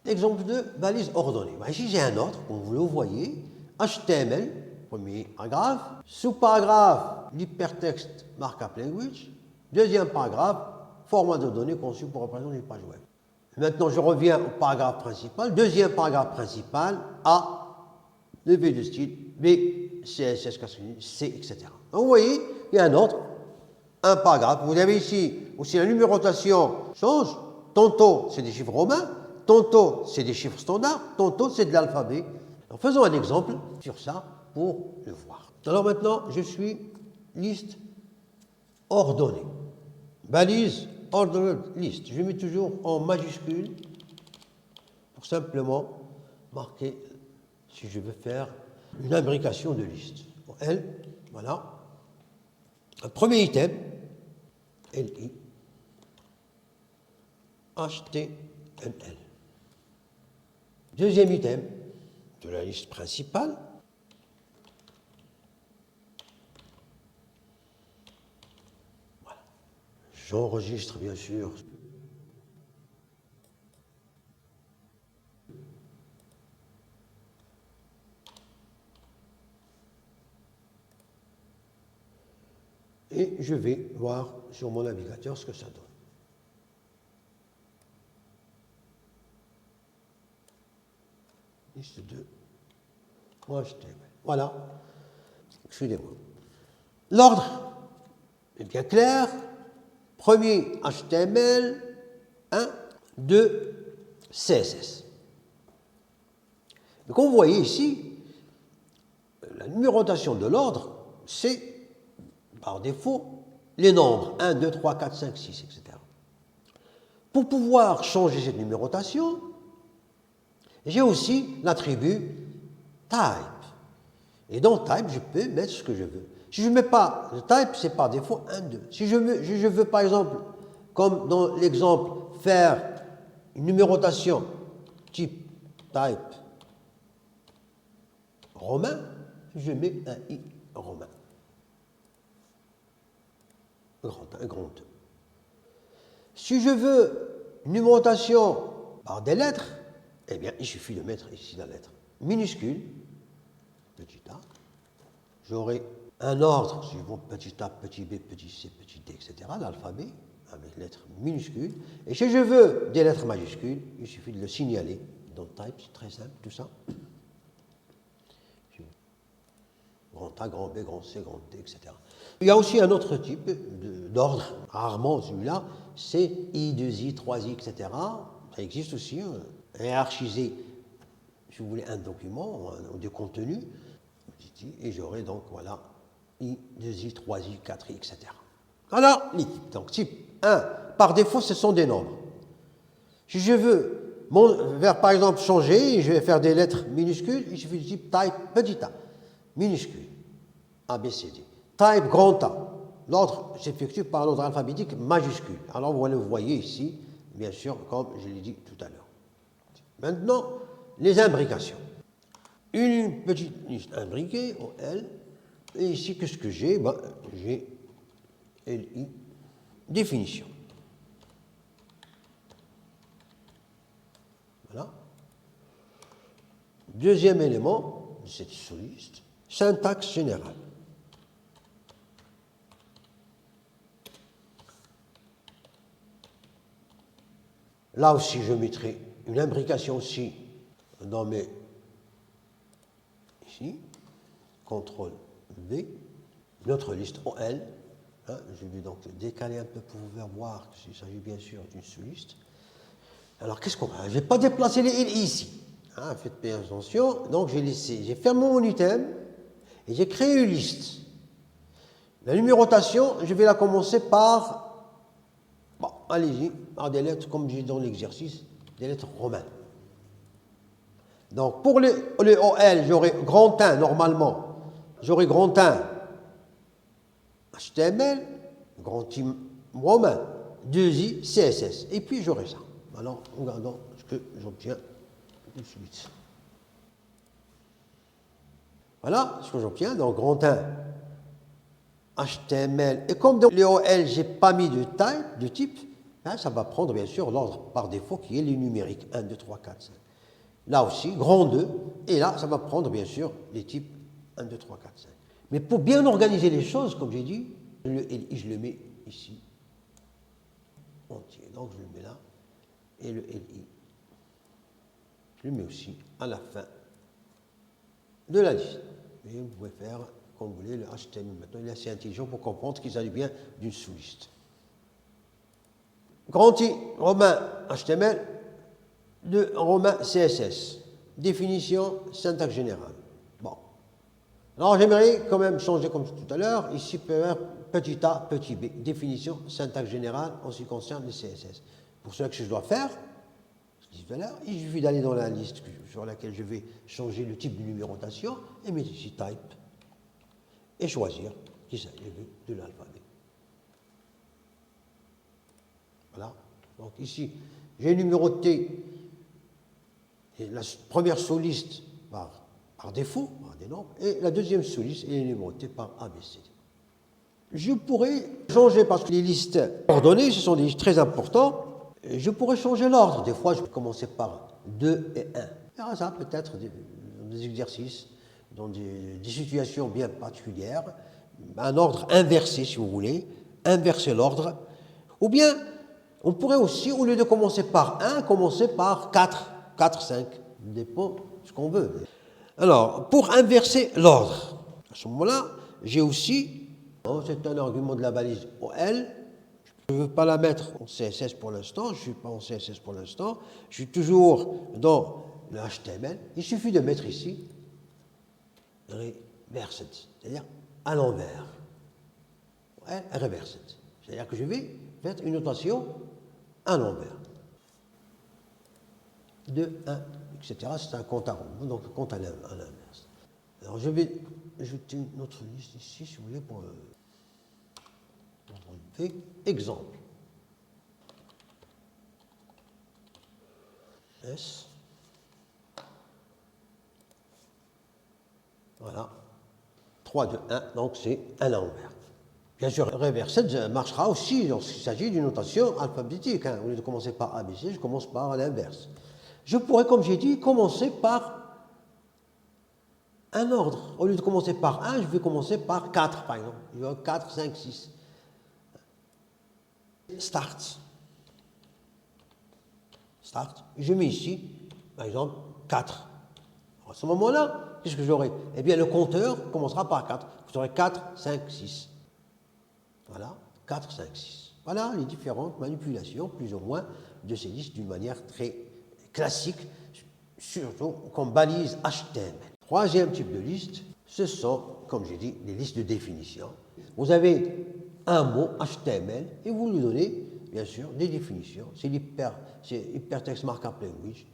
Exemple de balise ordonnée. Ici, j'ai un ordre, comme vous le voyez, HTML, premier paragraphe, sous-paragraphe, l'hypertexte markup language, deuxième paragraphe, format de données conçu pour représenter une page web. Maintenant, je reviens au paragraphe principal. Deuxième paragraphe principal, A, le V de style, B, CSS, C, etc. Donc, vous voyez, il y a un ordre, un paragraphe. Vous avez ici aussi la numérotation change. Tantôt, c'est des chiffres romains, tantôt, c'est des chiffres standards, tantôt, c'est de l'alphabet. Alors, faisons un exemple sur ça pour le voir. Alors maintenant, je suis liste ordonnée. Balise ordered list. Je mets toujours en majuscule pour simplement marquer si je veux faire une imbrication de liste. L, voilà. Un premier item, LI, HTML. Deuxième item de la liste principale, voilà. J'enregistre bien sûr et je vais voir sur mon navigateur ce que ça donne. Liste de HTML. Voilà. Excusez-moi. L'ordre est bien clair. Premier HTML, 1, 2, CSS. Mais comme vous voyez ici, la numérotation de l'ordre, c'est par défaut les nombres 1, 2, 3, 4, 5, 6, etc. Pour pouvoir changer cette numérotation, j'ai aussi l'attribut type. Et dans type, je peux mettre ce que je veux. Si je ne mets pas le type, c'est par défaut 1, 2. Si je veux, par exemple, comme dans l'exemple, faire une numérotation type romain, je mets un I romain. Un grand 2. Si je veux une numérotation par des lettres, eh bien, il suffit de mettre ici la lettre minuscule, petit a. J'aurai un ordre suivant petit a, petit b, petit c, petit d, etc., l'alphabet, avec lettres minuscules. Et si je veux des lettres majuscules, il suffit de le signaler dans type, c'est très simple, tout ça. Grand A, grand B, grand C, grand D, etc. Il y a aussi un autre type d'ordre, rarement celui-là, c'est I, 2I, 3I, etc. Ça existe aussi, hiérarchiser, si vous voulez, un document ou des contenus, et j'aurai donc, voilà, I, 2I, 3I, 4I, etc. Alors, les types. Donc, type 1, par défaut, ce sont des nombres. Si je veux, par exemple, changer, je vais faire des lettres minuscules, il suffit du type type petit a, minuscule, A, B, C, D. Type grand A, l'ordre s'effectue par l'ordre alphabétique majuscule. Alors, vous le voyez ici, bien sûr, comme je l'ai dit tout à l'heure. Maintenant, les imbrications. Une petite liste imbriquée, L, et ici, qu'est-ce que j'ai? J'ai LI, définition. Voilà. Deuxième élément de cette sous-liste, syntaxe générale. Là aussi, je mettrai une imbrication aussi dans mes... Ici, CTRL V, notre liste OL. Je vais donc décaler un peu pour vous faire voir qu'il s'agit bien sûr d'une sous-liste. Alors, qu'est-ce qu'on va? Je ne vais pas déplacer les îles ici. Faites bien attention. Donc, j'ai fermé mon item et j'ai créé une liste. La numérotation, je vais la commencer par... Bon, allez-y, par des lettres, comme j'ai dans l'exercice, des lettres romaines. Donc, pour les OL, j'aurai grand 1, normalement. J'aurai grand 1, HTML, grand I romain, 2I, CSS. Et puis, j'aurai ça. Alors, regardons ce que j'obtiens tout de suite. Voilà ce que j'obtiens. Donc, grand 1, HTML. Et comme dans les OL, je n'ai pas mis de type, hein, ça va prendre bien sûr l'ordre par défaut qui est les numériques 1, 2, 3, 4, 5. Là aussi, grand 2, et là, ça va prendre bien sûr les types 1, 2, 3, 4, 5. Mais pour bien organiser les choses, comme j'ai dit, le LI, je le mets ici, entier. Donc je le mets là, et le LI, je le mets aussi à la fin de la liste. Et vous pouvez faire comme vous voulez le HTML. Maintenant, il est assez intelligent pour comprendre qu'il s'agit bien d'une sous-liste. Grand I, romain HTML, de romain CSS. Définition, syntaxe générale. Bon. Alors j'aimerais quand même changer comme tout à l'heure, ici petit a, petit b. Définition, syntaxe générale en ce qui concerne le CSS. Pour cela que je dois faire, je dis tout à l'heure, il suffit d'aller dans la liste sur laquelle je vais changer le type de numérotation et mettre ici type et choisir qu'il s'agit de l'alphabet. Voilà. Donc ici, j'ai numéroté la première sous-liste par défaut, par des nombres, et la deuxième sous-liste est numérotée par ABCD. Je pourrais changer, parce que les listes ordonnées, ce sont des listes très importantes, je pourrais changer l'ordre. Des fois, je peux commencer par 2 et 1. Alors ça, peut-être des exercices, dans des situations bien particulières, un ordre inversé, si vous voulez, inverser l'ordre. Ou bien, on pourrait aussi, au lieu de commencer par 1, commencer par 4, 4, 5. Ça dépend de ce qu'on veut. Alors, pour inverser l'ordre, à ce moment-là, j'ai aussi, c'est un argument de la balise OL, je ne veux pas la mettre en CSS pour l'instant, je ne suis pas en CSS pour l'instant, je suis toujours dans le HTML. Il suffit de mettre ici reversed, c'est-à-dire à l'envers. Reversed, c'est-à-dire que je vais faire une notation à l'envers. 2, 1, etc. C'est un compte à rebours, donc compte à l'inverse. Alors je vais ajouter une autre liste ici, si vous voulez, pour exemple. S. Voilà. 3, 2, 1, donc c'est à l'envers. Bien sûr, reversed marchera aussi lorsqu'il s'agit d'une notation alphabétique. Hein. Au lieu de commencer par ABC, je commence par l'inverse. Je pourrais, comme j'ai dit, commencer par un ordre. Au lieu de commencer par 1, je vais commencer par 4, par exemple. Je vais 4, 5, 6. Start. Start. Je mets ici, par exemple, 4. Alors, à ce moment-là, qu'est-ce que j'aurai? Eh bien, le compteur commencera par 4. Vous aurez 4, 5, 6. Voilà, 4, 5, 6. Voilà les différentes manipulations, plus ou moins, de ces listes d'une manière très classique, surtout comme balise HTML. Troisième type de liste, ce sont, comme j'ai dit, les listes de définition. Vous avez un mot HTML et vous lui donnez, bien sûr, des définitions. C'est Hypertext Markup Language.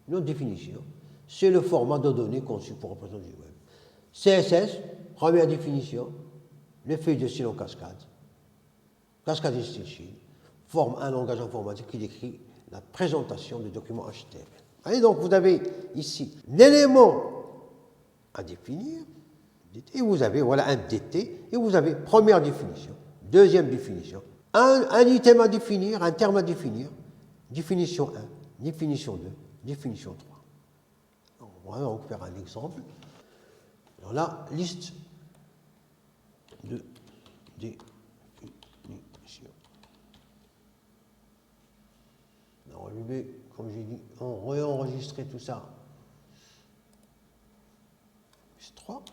Une autre définition, c'est le format de données conçu pour représenter du web. CSS, première définition, les feuilles de style en cascade. Cascade Style Sheet forme un langage informatique qui décrit la présentation des documents HTML. Allez, donc vous avez ici l'élément à définir, et vous avez voilà un DT, et vous avez première définition, deuxième définition, un item à définir, un terme à définir, définition 1, définition 2, définition 3. Alors, on va donc faire un exemple. Alors là, liste de définitions. Alors, je vais, comme j'ai dit, réenregistrer tout ça. Plus 3.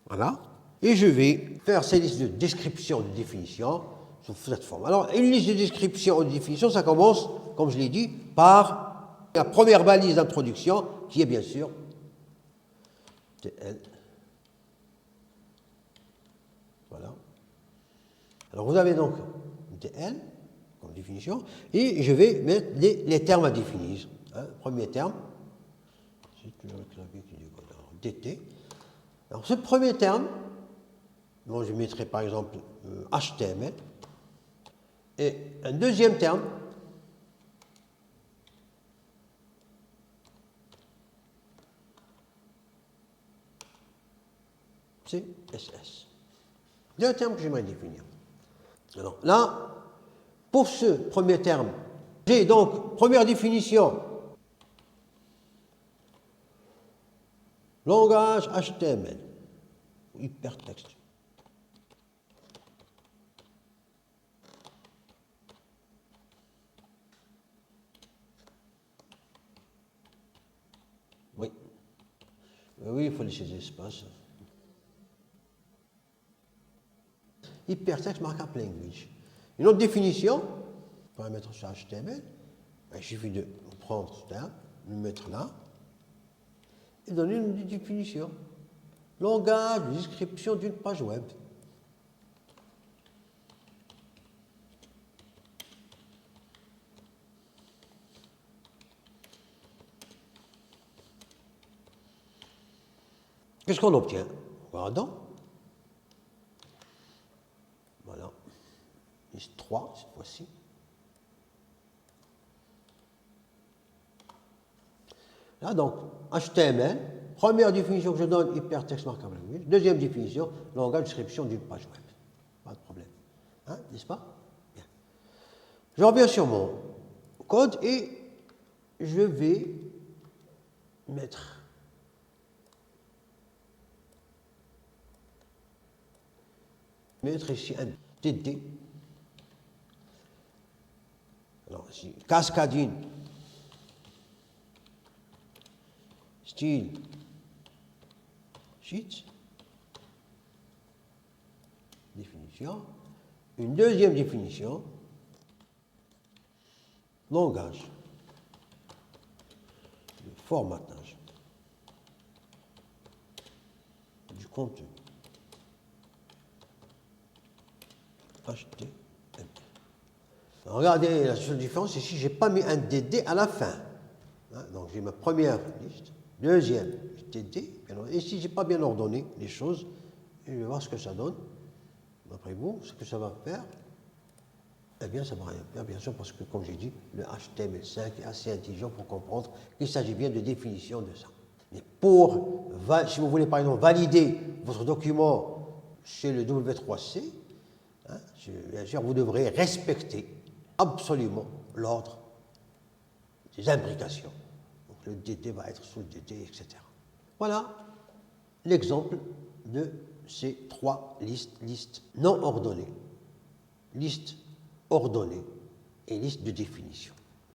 Voilà. Et je vais faire ces listes de description, de définition, sous cette forme. Alors, une liste de description ou de définition, ça commence, comme je l'ai dit, par la première balise d'introduction, qui est bien sûr TL. Voilà. Alors, vous avez donc TL comme définition, et je vais mettre les termes à définir. Hein, premier terme, c'est toujours le clavier qui décode. Alors, DT. Alors, ce premier terme, bon, je mettrai par exemple HTML, et un deuxième terme, CSS. Deux termes que j'aimerais définir. Alors là, pour ce premier terme, j'ai donc, première définition, langage HTML, hypertexte. Oui. Oui, il faut laisser des espaces. Hypertext Markup Language. Une autre définition, on va mettre sur HTML, il suffit de prendre ce terme, le mettre là, et donner une définition. Langage de description d'une page web. Qu'est-ce qu'on obtient? Regardons. Voilà. Liste 3, cette fois-ci. Là, donc, HTML, première définition que je donne, hypertext markup language. Deuxième définition, langage de description d'une page web. Pas de problème. Hein, n'est-ce pas? Bien. Je reviens sur mon code et je vais mettre ici un TD. Alors ici, cascadine, style, sheet, définition. Une deuxième définition, langage de formatage du contenu. HTML. Regardez la seule différence, ici, je n'ai pas mis un DD à la fin. Hein, donc, j'ai ma première liste, deuxième DD, et ici, je n'ai pas bien ordonné les choses, et je vais voir ce que ça donne. D'après vous, ce que ça va faire, eh bien, ça ne va rien faire, bien sûr, parce que, comme j'ai dit, le HTML5 est assez intelligent pour comprendre qu'il s'agit bien de définition de ça. Mais pour, si vous voulez, par exemple, valider votre document chez le W3C, hein, bien sûr, vous devrez respecter absolument l'ordre des imbrications. Donc le DD va être sous le DD, etc. Voilà l'exemple de ces trois listes non ordonnées, liste ordonnée et liste de définition.